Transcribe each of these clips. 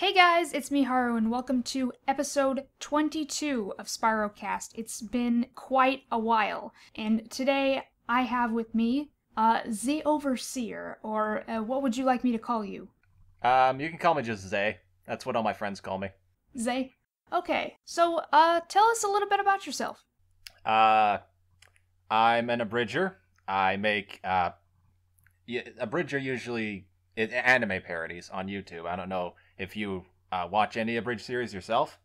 Hey guys, it's me Haru and welcome to episode 22 of SpyroCast. It's been quite a while, and today I have with me ZehOverseer, or what would you like me to call you? You can call me just Zeh. That's what all my friends call me. Zeh? Okay, so tell us a little bit about yourself. I'm an abridger. I make, abridger usually anime parodies on YouTube. I don't know if you watch any abridged series yourself.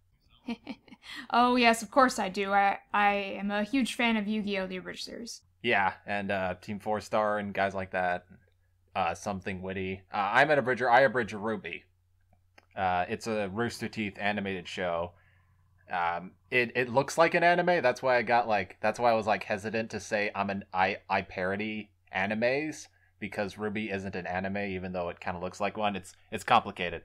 Oh yes, of course I do. I am a huge fan of Yu-Gi-Oh! The Abridged series. Yeah, and Team 4-Star and guys like that. Something witty. I'm an abridger. I abridge RWBY. It's a Rooster Teeth animated show. It looks like an anime. That's why I was hesitant to say I parody animes, because RWBY isn't an anime, even though it kind of looks like one. It's complicated.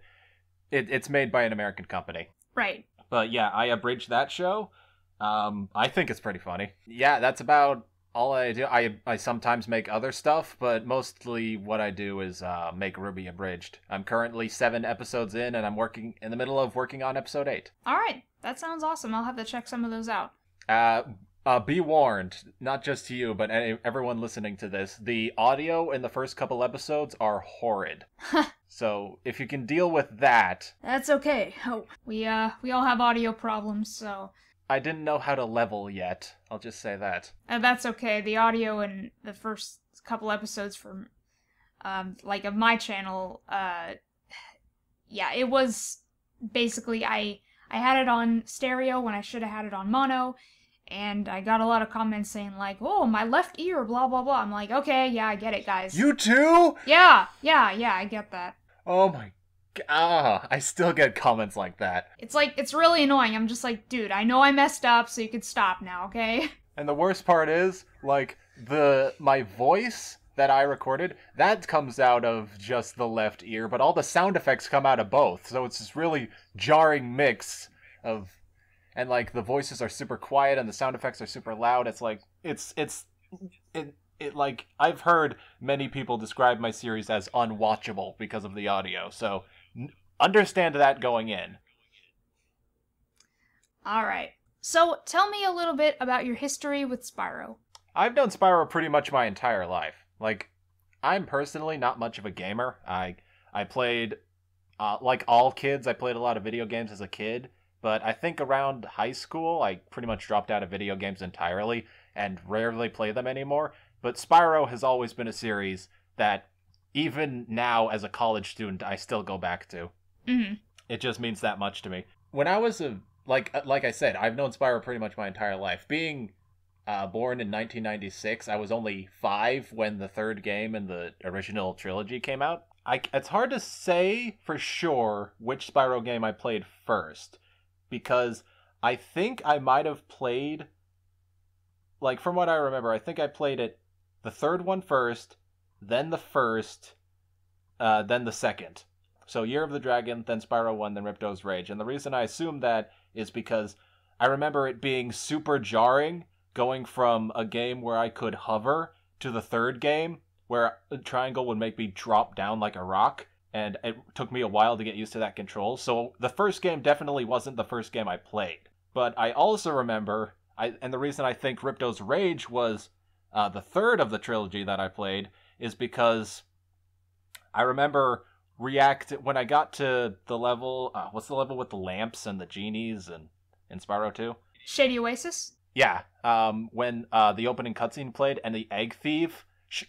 It's made by an American company. Right. But yeah, I abridged that show. I think it's pretty funny. Yeah, that's about all I do. I sometimes make other stuff, but mostly what I do is make RWBY abridged. I'm currently 7 episodes in, and I'm in the middle of working on episode 8. All right, that sounds awesome. I'll have to check some of those out. Be warned, not just to you, but everyone listening to this, the audio in the first couple episodes are horrid. So if you can deal with that... That's okay. Oh, we all have audio problems, so... I didn't know how to level yet. I'll just say that. That's okay. The audio in the first couple episodes from, of my channel, yeah, it was basically, I had it on stereo when I should have had it on mono, and I got a lot of comments saying like, oh, my left ear, blah, blah, blah. I'm like, okay, yeah, I get it, guys. You too? Yeah, I get that. Oh my god, I still get comments like that. It's really annoying. I'm just like, dude, I know I messed up, so you could stop now, okay? And the worst part is, my voice that I recorded, that comes out of just the left ear, but all the sound effects come out of both, so it's this really jarring mix of... And, the voices are super quiet and the sound effects are super loud. I've heard many people describe my series as unwatchable because of the audio, so understand that going in. Alright, so tell me a little bit about your history with Spyro. I've known Spyro pretty much my entire life. I'm personally not much of a gamer. I played, like all kids, I played a lot of video games as a kid, but I think around high school, I pretty much dropped out of video games entirely and rarely play them anymore. But Spyro has always been a series that, even now as a college student, I still go back to. Mm-hmm. It just means that much to me. When I was like I said, I've known Spyro pretty much my entire life. Being born in 1996, I was only 5 when the third game in the original trilogy came out. It's hard to say for sure which Spyro game I played first, because I think I might have played, from what I remember, I think I played it the third one first, then the first, then the second. So Year of the Dragon, then Spyro 1, then Ripto's Rage. And the reason I assume that is because I remember it being super jarring going from a game where I could hover to the third game where a triangle would make me drop down like a rock. And it took me a while to get used to that control. So the first game definitely wasn't the first game I played. But I also remember, and the reason I think Ripto's Rage was the third of the trilogy that I played, is because I remember when I got to the level, what's the level with the lamps and the genies in Spyro 2? Shady Oasis? Yeah, when the opening cutscene played and the egg thief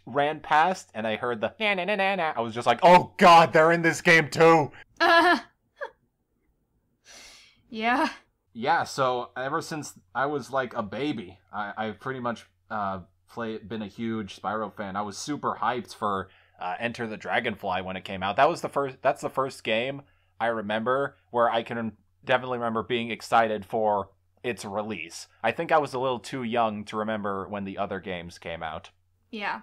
ran past and I heard the na-na-na-na-na, I was just like, oh god, they're in this game too! Yeah. Yeah, so ever since I was a baby, I've pretty much been a huge Spyro fan. I was super hyped for Enter the Dragonfly when it came out. That's the first game I remember where I can definitely remember being excited for its release. I think I was a little too young to remember when the other games came out. Yeah.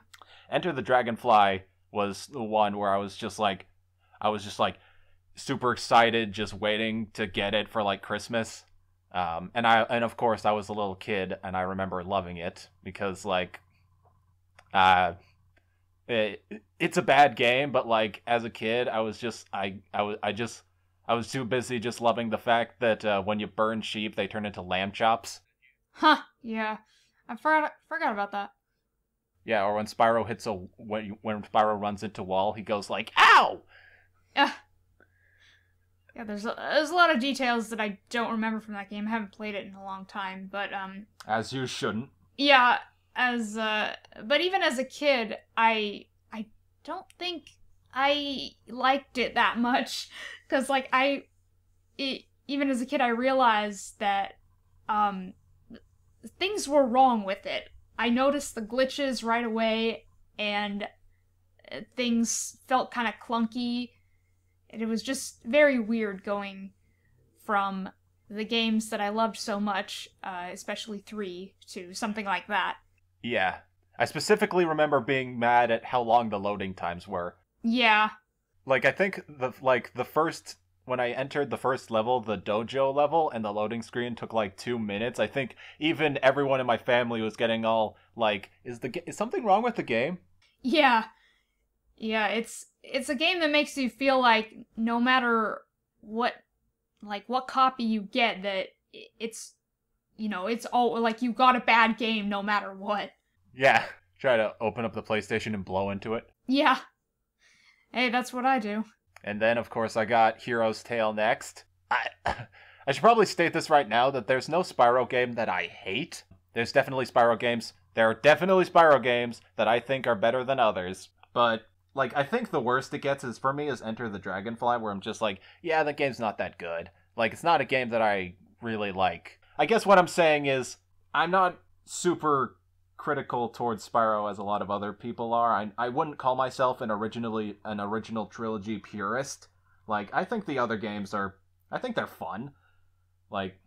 Enter the Dragonfly was the one where I was just super excited, just waiting to get it for Christmas. And of course I was a little kid and I remember loving it because it's a bad game, but as a kid I was just I was too busy just loving the fact that when you burn sheep, they turn into lamb chops. Huh, yeah. I forgot about that. Yeah, or when Spyro when Spyro runs into a wall, he goes like, "Ow!" Yeah, there's a lot of details that I don't remember from that game. I haven't played it in a long time, but As you shouldn't. yeah, but even as a kid, I don't think I liked it that much, because like even as a kid, I realized that things were wrong with it. I noticed the glitches right away, and things felt kind of clunky, and it was just very weird going from the games that I loved so much, especially 3, to something like that. Yeah. I specifically remember being mad at how long the loading times were. Yeah. Like, I think the first, when I entered the first level, the dojo level, and the loading screen took like 2 minutes, I think even everyone in my family was getting all like, is something wrong with the game? Yeah. Yeah, it's a game that makes you feel like no matter what copy you get, that it's, it's all like you got a bad game no matter what. Yeah. Try to open up the PlayStation and blow into it. Yeah. Hey, that's what I do. And then, of course, I got Hero's Tale next. I should probably state this right now, that there's no Spyro game that I hate. There's definitely Spyro games. There are definitely Spyro games that I think are better than others. But, like, I think the worst it gets is, for me, is Enter the Dragonfly, where I'm just like, yeah, that game's not that good. Like, it's not a game that I really like. I guess what I'm saying is, I'm not super critical towards Spyro as a lot of other people are. I wouldn't call myself an original trilogy purist. Like, I think the other games I think they're fun. Like,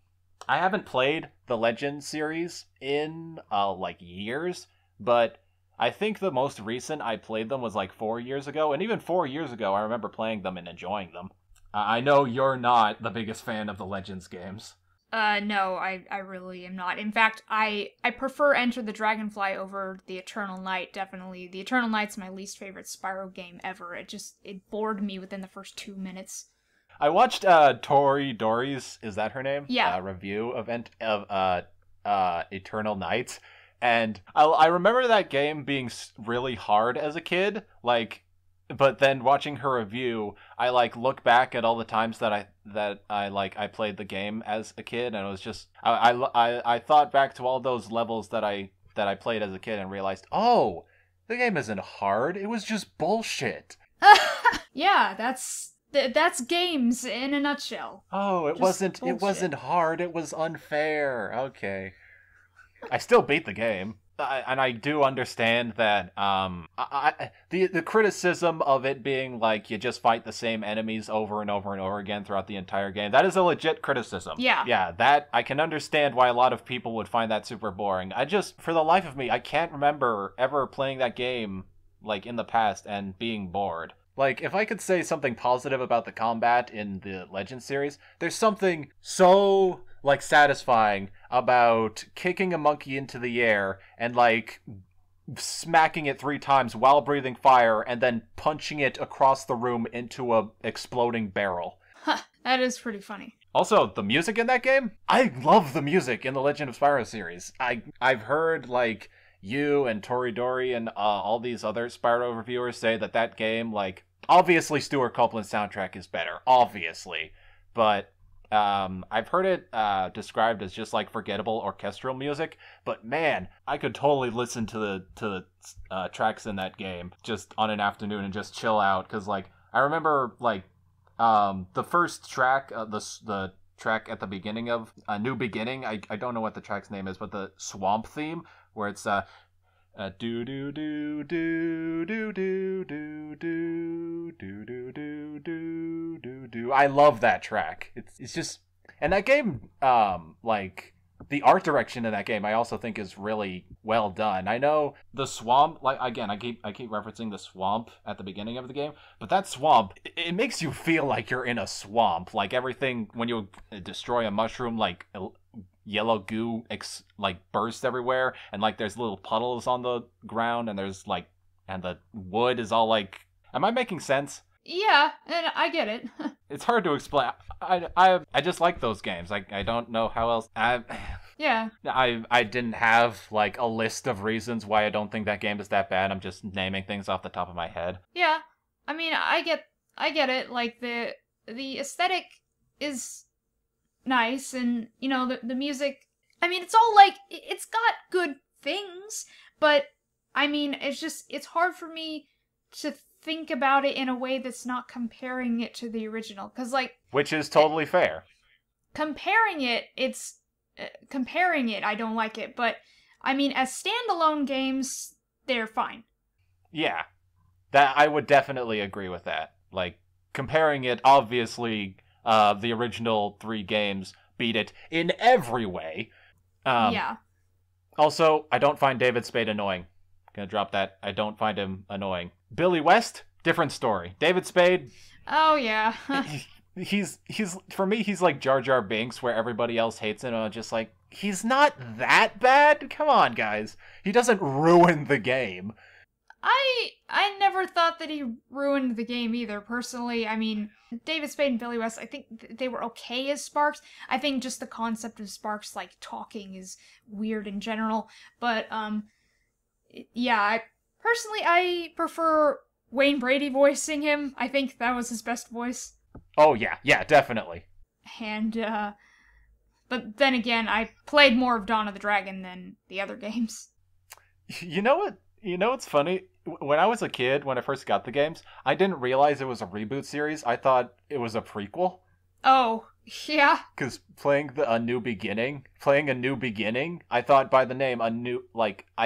I haven't played the Legend series in like years, but I think the most recent I played them was like 4 years ago, and even 4 years ago I remember playing them and enjoying them. I know you're not the biggest fan of the Legends games. No, I really am not. In fact, I prefer Enter the Dragonfly over the Eternal Night, definitely. The Eternal Night's my least favorite Spyro game ever. It bored me within the first 2 minutes. I watched Tori Dory's, is that her name? Yeah. Review of Eternal Night, and I remember that game being really hard as a kid, like. But then watching her review, I like look back at all the times that I played the game as a kid, and it was just I thought back to all those levels that I played as a kid and realized, oh, the game isn't hard. It was just bullshit. Yeah, that's games in a nutshell. Oh, it wasn't hard. It was unfair. Okay, I still beat the game. And I do understand that the criticism of it being like you just fight the same enemies over and over and over again throughout the entire game, that is a legit criticism. Yeah, that I can understand why a lot of people would find that super boring. I just, for the life of me, I can't remember ever playing that game like in the past and being bored. Like, if I could say something positive about the combat in the Legend series, there's something so, like, satisfying about kicking a monkey into the air and, like, smacking it 3 times while breathing fire and then punching it across the room into a exploding barrel. Huh, that is pretty funny. Also, the music in that game? I love the music in the Legend of Spyro series. I've heard, like, you and Tori Dory and all these other Spyro reviewers say that game, like, obviously Stuart Copeland's soundtrack is better, obviously, but I've heard it described as just like forgettable orchestral music, but man, I could totally listen to the tracks in that game just on an afternoon and just chill out, because like I remember like the first track, the track at the beginning of A New Beginning, I don't know what the track's name is, but the swamp theme where it's do do do do do do do do do do do do do. I love that track. It's just, and that game, like the art direction in that game, I also think is really well done. I know the swamp, like again, I keep referencing the swamp at the beginning of the game, but that swamp, it makes you feel like you're in a swamp. Like everything, when you destroy a mushroom, like yellow goo like bursts everywhere, and like there's little puddles on the ground, and there's like, and the wood is all like, am I making sense? Yeah, and I get it. It's hard to explain. I just like those games. I don't know how else. Yeah. I didn't have like a list of reasons why I don't think that game is that bad. I'm just naming things off the top of my head. Yeah. I mean, I get it. Like the aesthetic is nice, and you know the music. I mean, it's all like it's got good things, but I mean, it's hard for me to think about it in a way that's not comparing it to the original, because like Which is totally fair. comparing it, I don't like it, but I mean, as standalone games, they're fine. Yeah, that I would definitely agree with that. Like comparing it, obviously, the original 3 games beat it in every way. Yeah. Also, I don't find David Spade annoying. Gonna drop that. I don't find him annoying. Billy West, different story. David Spade. Oh yeah. he's for me, he's like Jar Jar Binks, where everybody else hates him. I'm just like, he's not that bad. Come on, guys. He doesn't ruin the game. I never thought that he ruined the game either, personally. I mean, David Spade and Billy West, I think they were okay as Sparks. I think just the concept of Sparks, like, talking is weird in general. But, yeah, I prefer Wayne Brady voicing him. I think that was his best voice. Oh, yeah, definitely. And, but then again, I played more of Dawn of the Dragon than the other games. You know what? You know what's funny? When I was a kid, when I first got the games, I didn't realize it was a reboot series. I thought it was a prequel. Oh, yeah? Because playing a New Beginning, I thought by the name, I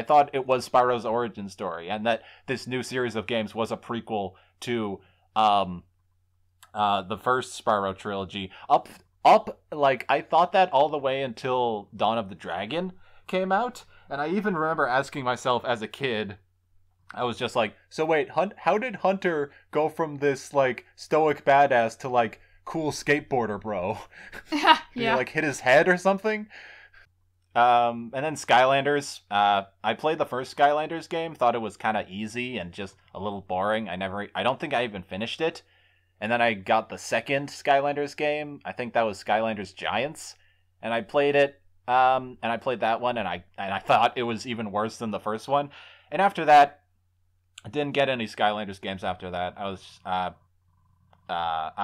thought it was Spyro's origin story, and that this new series of games was a prequel to, the first Spyro trilogy. Like, I thought that all the way until Dawn of the Dragon came out, and I even remember asking myself as a kid, I was just like, so wait, how did Hunter go from this, like, stoic badass to, like, cool skateboarder bro? Yeah. Did he, like, hit his head or something? And then Skylanders. I played the first Skylanders game, thought it was kind of easy and just a little boring. I don't think I even finished it. And then I got the second Skylanders game. I think that was Skylanders Giants. And I played it, and I played that one, and I thought it was even worse than the first one. And after that, I didn't get any Skylanders games after that. I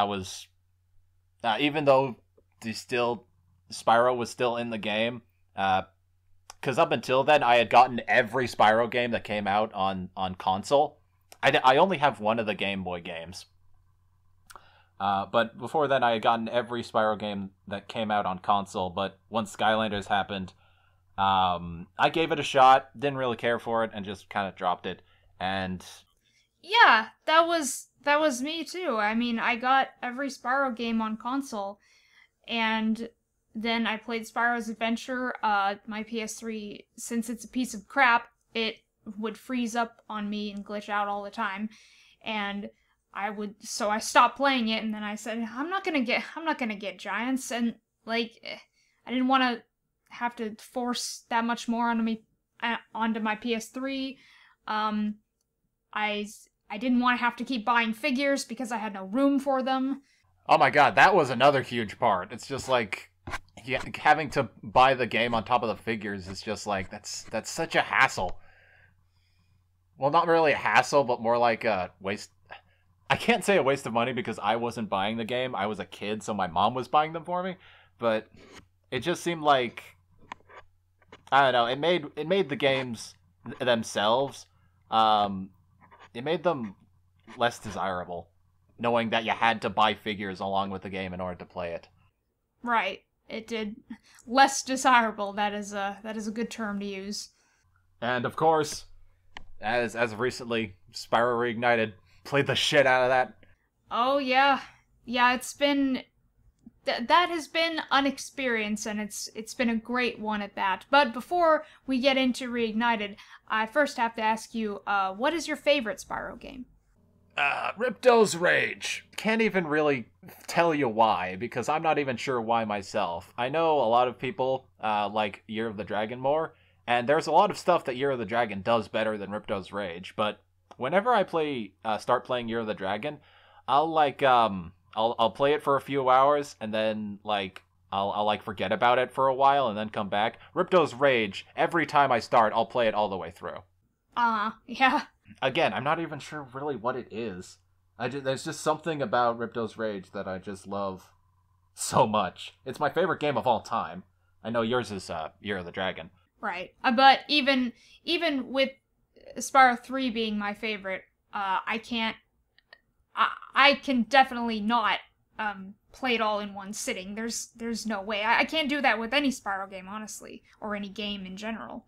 was even though Spyro was still in the game, because up until then I had gotten every Spyro game that came out on console. I only have one of the Game Boy games. But before then I had gotten every Spyro game that came out on console, but once Skylanders happened, I gave it a shot, didn't really care for it, and just kind of dropped it. And yeah, that was me too. I mean, I got every Spyro game on console, and then I played Spyro's Adventure. My PS3, since it's a piece of crap, it would freeze up on me and glitch out all the time, and so I stopped playing it, and then I said, I'm not gonna get Giants, and like, I didn't want to have to force that much more onto my PS3. I didn't want to have to keep buying figures because I had no room for them. oh my god, that was another huge part. It's just like, yeah, having to buy the game on top of the figures is just like, that's such a hassle. Well, not really a hassle, but more like a waste. I can't say a waste of money because I wasn't buying the game. I was a kid, so my mom was buying them for me. But it just seemed like, I don't know, it made the games themselves, it made them less desirable, knowing that you had to buy figures along with the game in order to play it. Right. It did. Less desirable, that is a good term to use. And of course, as of recently, Spyro Reignited. Played the shit out of that. Oh yeah. Yeah, it's been that has been an experience, and it's been a great one at that. But before we get into Reignited, I first have to ask you, what is your favorite Spyro game? Ripto's Rage. Can't even really tell you why, because I'm not even sure why myself. I know a lot of people like Year of the Dragon more, and there's a lot of stuff that Year of the Dragon does better than Ripto's Rage, but whenever I start playing Year of the Dragon, I'll like I'll play it for a few hours and then like I'll like forget about it for a while and then come back. Ripto's Rage, every time I start, I'll play it all the way through. Yeah. Again, I'm not even sure really what it is. There's just something about Ripto's Rage that I just love so much. It's my favorite game of all time. I know yours is Year of the Dragon. Right. But even with Spyro 3 being my favorite, I can definitely not play it all in one sitting. There's no way. I can't do that with any Spyro game, honestly, or any game in general.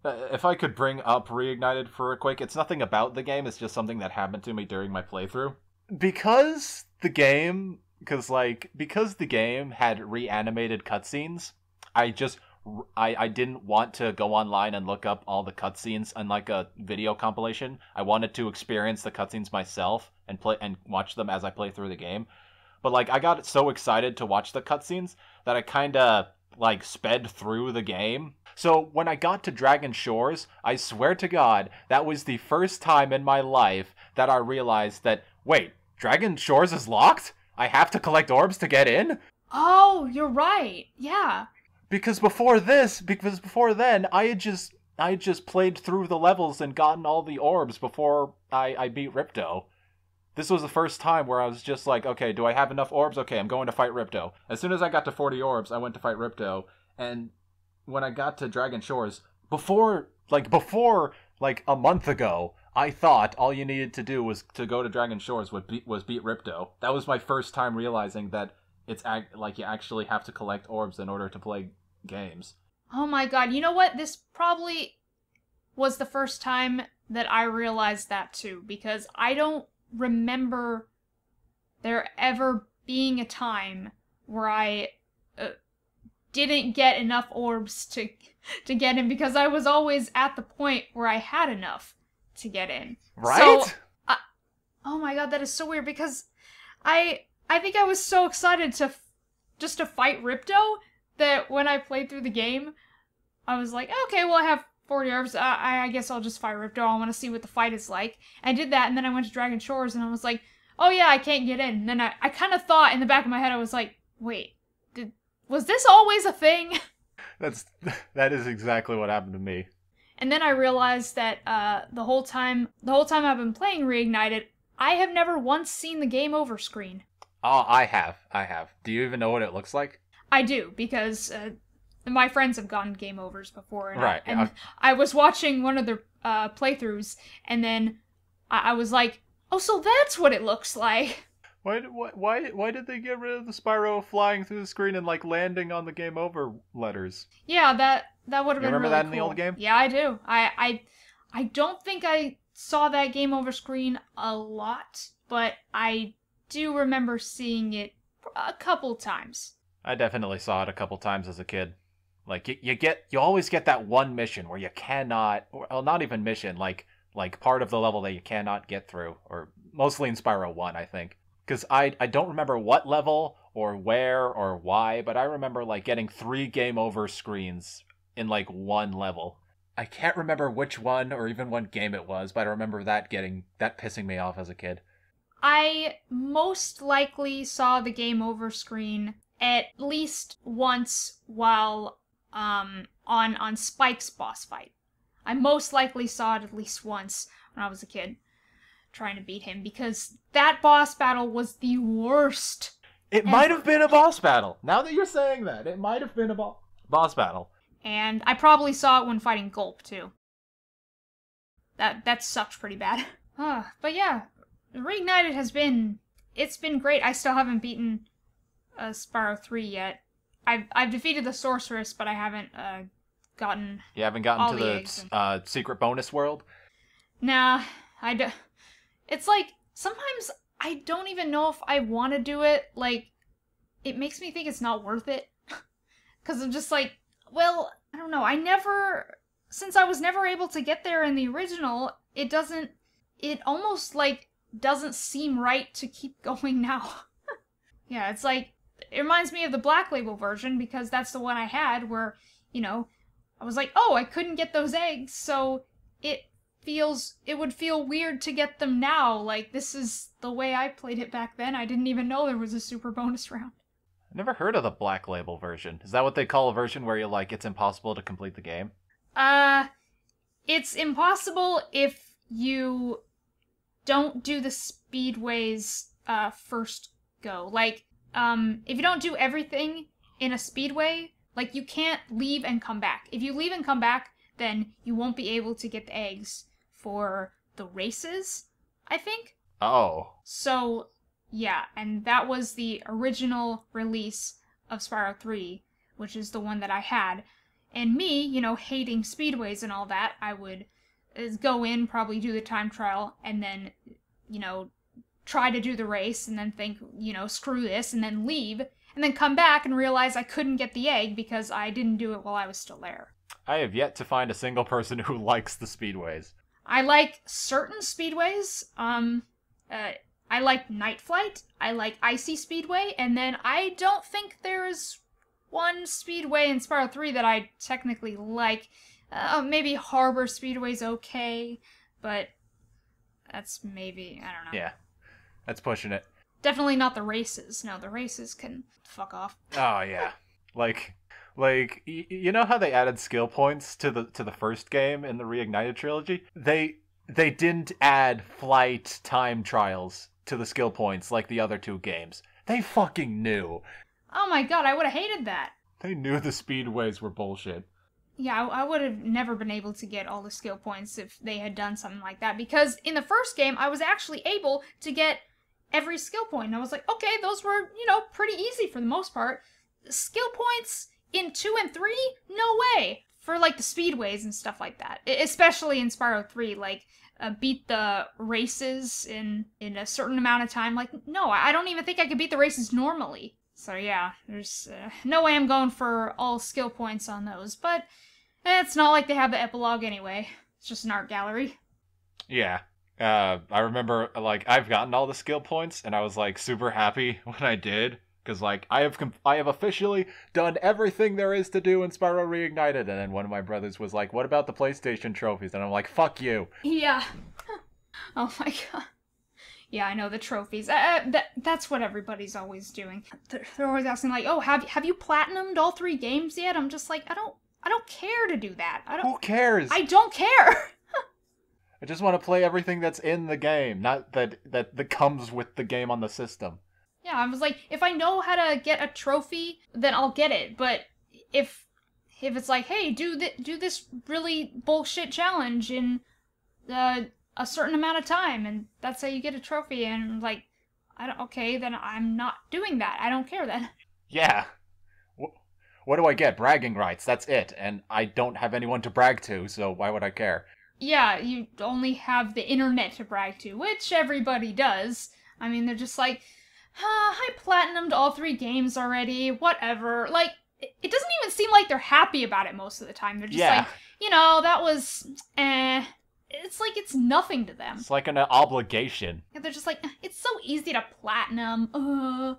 If I could bring up Reignited for a quick, it's nothing about the game, it's just something that happened to me during my playthrough. Because the game had reanimated cutscenes, I didn't want to go online and look up all the cutscenes on like a video compilation. I wanted to experience the cutscenes myself and play and watch them as I play through the game. But like I got so excited to watch the cutscenes that I kind of like sped through the game. So when I got to Dragon Shores, I swear to God, that was the first time in my life that I realized that, wait, Dragon Shores is locked? I have to collect orbs to get in? Oh, you're right. Yeah. Because before then, I had just played through the levels and gotten all the orbs before I beat Ripto. This was the first time where I was just like, okay, do I have enough orbs? Okay, I'm going to fight Ripto. As soon as I got to 40 orbs, I went to fight Ripto, and when I got to Dragon Shores, before a month ago, I thought all you needed to do was to go to Dragon Shores was beat Ripto. That was my first time realizing that it's like you actually have to collect orbs in order to play games. Oh my god, you know what? This probably was the first time that I realized that too, because I don't remember there ever being a time where I didn't get enough orbs to get in, because I was always at the point where I had enough to get in. Right? So, oh my god, that is so weird, because I think I was so excited to fight Ripto that when I played through the game, I was like, okay, well, I have 40 orbs. I guess I'll just fight Ripto. I want to see what the fight is like. I did that, and then I went to Dragon Shores, and I was like, oh yeah, I can't get in. And then I kind of thought in the back of my head, I was like, wait, was this always a thing? That is exactly what happened to me. And then I realized that the whole time I've been playing Reignited, I have never once seen the game over screen. Oh, I have. Do you even know what it looks like? I do, because my friends have gotten game overs before, and, right. I was watching one of their playthroughs, and then I was like, oh, so that's what it looks like. Why did they get rid of the Spyro flying through the screen and like landing on the game over letters? Yeah, that would have been remember really that in cool. the old game? Yeah, I do. I don't think I saw that game over screen a lot, but I do remember seeing it a couple times. I definitely saw it a couple times as a kid. Like you always get that one mission where you cannot, well, not even mission, like part of the level that you cannot get through, or mostly in Spyro 1, I think. Because I don't remember what level or where or why, but I remember like getting 3 game over screens in like one level. I can't remember which one or even what game it was, but I remember that pissing me off as a kid. I most likely saw the game over screen at least once while on Spike's boss fight. I most likely saw it at least once when I was a kid, trying to beat him, because that boss battle was the worst. It might have been a boss battle. Now that you're saying that, it might have been a boss battle. And I probably saw it when fighting Gulp, too. That sucked pretty bad. But yeah, Reignited it's been great. I still haven't beaten Spyro 3 yet. I've defeated the sorceress, but I haven't gotten. You haven't gotten to the secret bonus world? Nah, it's like sometimes I don't even know if I want to do it. Like, it makes me think it's not worth it. Because I'm just like, well, I don't know. Since I was never able to get there in the original, it almost like doesn't seem right to keep going now. Yeah, it's like, it reminds me of the Black Label version, because that's the one I had where, I was like, oh, I couldn't get those eggs, so it would feel weird to get them now. Like, this is the way I played it back then. I didn't even know there was a super bonus round. I never heard of the Black Label version. Is that what they call a version where you're like, it's impossible to complete the game? It's impossible if you don't do the Speedways first go. Like, if you don't do everything in a Speedway, like, you can't leave and come back. If you leave and come back, then you won't be able to get the eggs for the races, I think. Oh. So, yeah, and that was the original release of Spyro 3, which is the one that I had. And me, you know, hating Speedways and all that, I would go in, probably do the time trial, and then, you know, try to do the race, and then think, you know, screw this, and then leave, and then come back and realize I couldn't get the egg because I didn't do it while I was still there. I have yet to find a single person who likes the Speedways. I like certain Speedways. I like Night Flight, I like Icy Speedway, and then I don't think there is one Speedway in Spyro 3 that I technically like. Maybe Harbor Speedway's okay, but that's maybe, I don't know. Yeah, that's pushing it. Definitely not the races. No, the races can fuck off. Oh, yeah. Like, you know how they added skill points to the first game in the Reignited trilogy? They didn't add flight time trials to the skill points like the other two games. They fucking knew. Oh my god, I would have hated that. They knew the Speedways were bullshit. Yeah, I would have never been able to get all the skill points if they had done something like that, because in the first game, I was actually able to get every skill point, and I was like, okay, those were, you know, pretty easy for the most part. Skill points in 2 and 3? No way! For, like, the Speedways and stuff like that. Especially in Spyro 3, like, beat the races in a certain amount of time. Like, no, I don't even think I could beat the races normally. So yeah, there's no way I'm going for all skill points on those, but it's not like they have the epilogue anyway. It's just an art gallery. Yeah. I remember, like, I've gotten all the skill points, and I was, like, super happy when I did, because, like, I have officially done everything there is to do in Spyro Reignited, and then one of my brothers was like, what about the PlayStation trophies? And I'm like, fuck you. Yeah. Oh my god. Yeah, I know, the trophies. That's what everybody's always doing. They're always asking, like, oh, have you platinumed all 3 games yet? I'm just like, I don't care to do that. Who cares? I don't care. I just want to play everything that's in the game, not that comes with the game on the system. Yeah, I was like, if I know how to get a trophy, then I'll get it. But if it's like, hey, do this really bullshit challenge in a certain amount of time, and that's how you get a trophy, and like, okay, then I'm not doing that. I don't care then. Yeah. What do I get? Bragging rights, that's it. And I don't have anyone to brag to, so why would I care? Yeah, you only have the internet to brag to, which everybody does. I mean, they're just like, I platinumed all 3 games already, whatever. Like, it doesn't even seem like they're happy about it most of the time. They're just like, you know, that was, It's like it's nothing to them. It's like an obligation. Yeah, they're just like, it's so easy to platinum.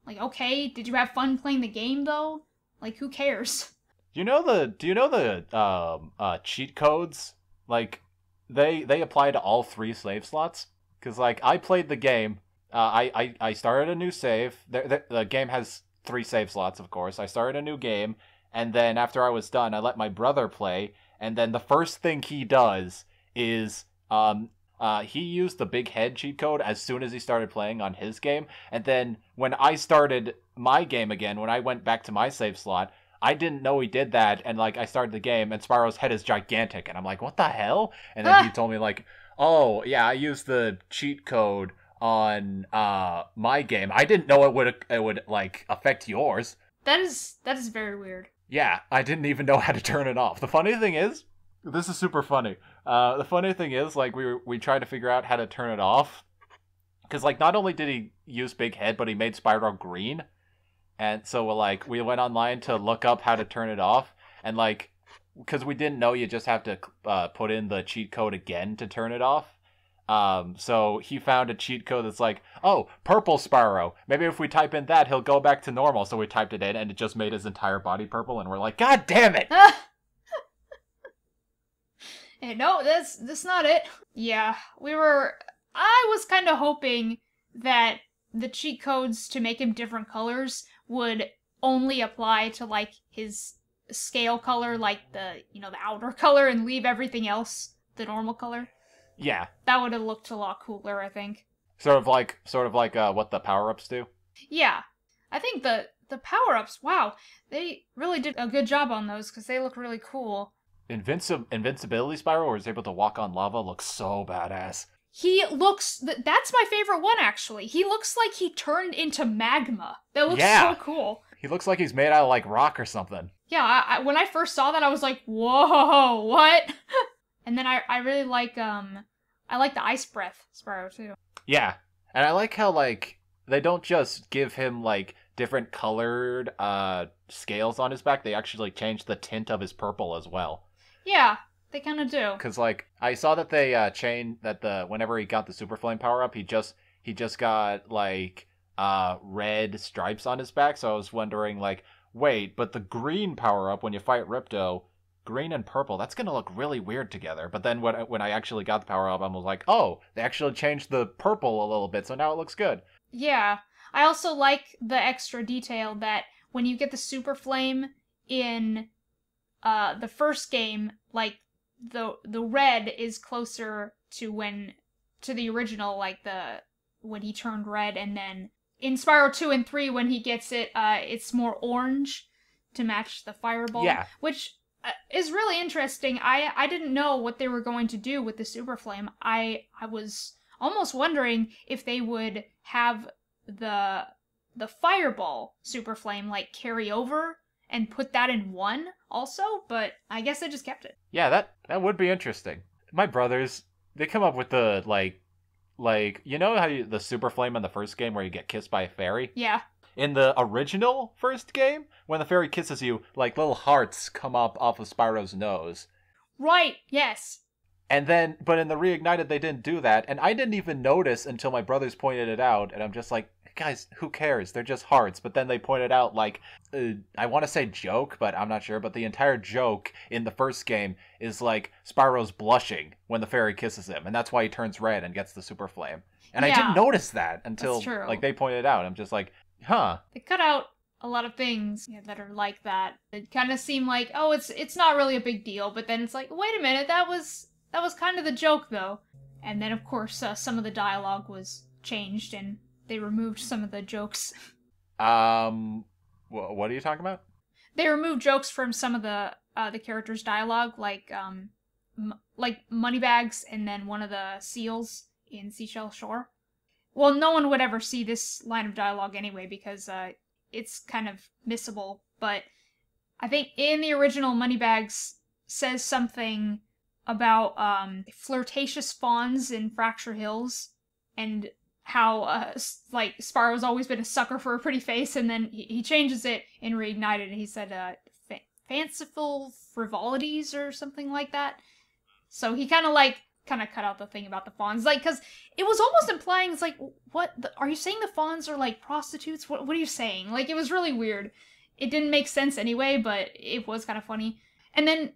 Like, okay, did you have fun playing the game, though? Like, who cares? Do you know the cheat codes? Like, they apply to all 3 save slots? Because, like, I played the game. I started a new save. The game has 3 save slots, of course. I started a new game, and then after I was done, I let my brother play, and then the first thing he does is he used the big head cheat code as soon as he started playing on his game, and then when I started my game again, when I went back to my save slot, I didn't know he did that, and like I started the game and Spyro's head is gigantic, and I'm like, what the hell? And then he told me like, oh yeah, I used the cheat code on my game. I didn't know it would like affect yours. That is very weird. Yeah, I didn't even know how to turn it off. The funny thing is, this is super funny. The funny thing is, like, we tried to figure out how to turn it off. Because, like, not only did he use Big Head, but he made Spyro green. And so, like, we went online to look up how to turn it off. And, like, because we didn't know you just have to put in the cheat code again to turn it off. So he found a cheat code that's like, oh, purple Spyro. Maybe if we type in that, he'll go back to normal. So we typed it in, and it just made his entire body purple. And we're like, God damn it! No, that's not it. Yeah, I was kind of hoping that the cheat codes to make him different colors would only apply to, like, his scale color, like the outer color, and leave everything else the normal color. Yeah. That would have looked a lot cooler, I think. Sort of like what the power-ups do. Yeah. I think the power-ups, wow, they really did a good job on those, because they look really cool. Invincibility Spyro, where he's able to walk on lava, looks so badass. That's my favorite one, actually. He looks like he turned into magma. That looks so cool. He looks like he's made out of, like, rock or something. Yeah, when I first saw that, I was like, whoa, what? And then I really like, I like the Ice Breath Spyro, too. Yeah, and I like how, like, they don't just give him, like, different colored, scales on his back. They actually change the tint of his purple as well. Yeah, they kind of do. Because, like, I saw that they, changed that whenever he got the Super Flame power-up, he just got, like, red stripes on his back, so I was wondering, like, wait, but the green power-up when you fight Ripto, green and purple, that's gonna look really weird together. But then when I actually got the power-up, I was like, oh, they actually changed the purple a little bit, so now it looks good. Yeah. I also like the extra detail that when you get the Super Flame in the first game, like, the red is closer to the original, like, when he turned red, and then in Spyro 2 and 3, when he gets it, it's more orange to match the fireball. Yeah. Which is really interesting. I didn't know what they were going to do with the Super Flame. I was almost wondering if they would have the fireball Super Flame, like, carry over and put that in one also, but I guess they just kept it. Yeah, that would be interesting. My brothers, they come up with the, like, you know how the Super Flame in the first game where you get kissed by a fairy? Yeah. In the original first game, when the fairy kisses you, like, little hearts come up off of Spyro's nose. Right, yes. And then, but in the Reignited, they didn't do that, and I didn't even notice until my brothers pointed it out, and I'm just like, guys, who cares? They're just hearts. But then they pointed out, like, I want to say joke, but I'm not sure, but the entire joke in the first game is, like, Spyro's blushing when the fairy kisses him, and that's why he turns red and gets the Super Flame. And I didn't notice that until, like, they pointed it out. I'm just like, huh. They cut out a lot of things that are like that. It kind of seem like, oh, it's not really a big deal, but then it's like, wait a minute, that was kind of the joke, though. And then, of course, some of the dialogue was changed, and they removed some of the jokes. What are you talking about? They removed jokes from some of the characters' dialogue, like Moneybags, and then one of the seals in Seashell Shore. Well, no one would ever see this line of dialogue anyway, because it's kind of missable, but I think in the original, Moneybags says something about flirtatious fawns in Fracture Hills, and how, like, Spyro's always been a sucker for a pretty face, and then he changes it in Reignited, and he said, fanciful frivolities or something like that. So he kind of cut out the thing about the fawns, like, because it was almost implying, it's like, are you saying the fawns are, like, prostitutes? What are you saying? Like, it was really weird. It didn't make sense anyway, but it was kind of funny. And then,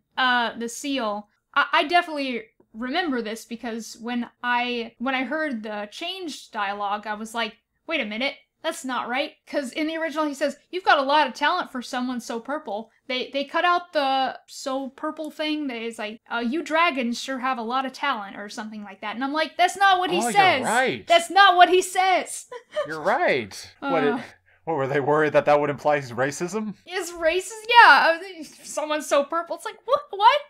the seal, I definitely remember this, because when I heard the changed dialogue, I was like, wait a minute, that's not right. Because in the original he says, you've got a lot of talent for someone so purple. They cut out the so purple thing. It's like, you dragons sure have a lot of talent, or something like that. And I'm like, that's not what he says. You're right. That's not what he says. You're right. What were they worried that would imply racism? Is racist? Yeah. Someone's so purple. It's like, what?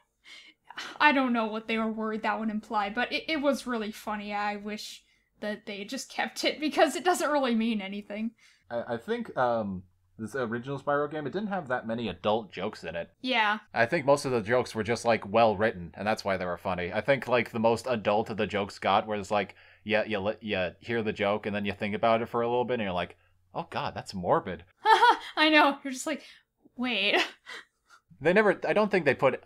I don't know what they were worried that would imply, but it was really funny. I wish that they just kept it, because it doesn't really mean anything. I think this original Spyro game, it didn't have that many adult jokes in it. Yeah. I think most of the jokes were just, like, well written, and that's why they were funny. I think, like, the most adult of the jokes got was, like, you hear the joke, and then you think about it for a little bit, and you're like, oh god, that's morbid. I know. You're just like, wait. I don't think they put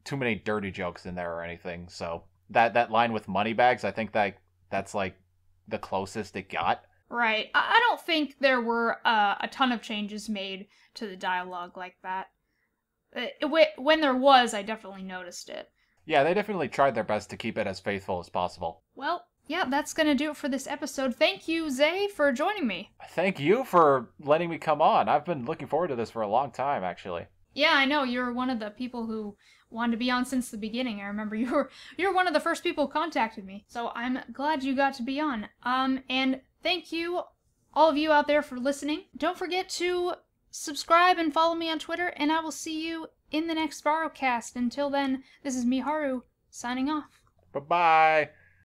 too many dirty jokes in there or anything, so that line with Moneybags, I think that's, like, the closest it got. Right. I don't think there were a ton of changes made to the dialogue like that. When there was, I definitely noticed it. Yeah, they definitely tried their best to keep it as faithful as possible. Well, yeah, that's gonna do it for this episode. Thank you, Zay, for joining me. Thank you for letting me come on. I've been looking forward to this for a long time, actually. Yeah, I know, you're one of the people who wanted to be on since the beginning. I remember you're one of the first people who contacted me. So I'm glad you got to be on. And thank you, all of you out there, for listening. Don't forget to subscribe and follow me on Twitter, and I will see you in the next SpyroCast. Until then, this is me, Haru, signing off. Bye-bye.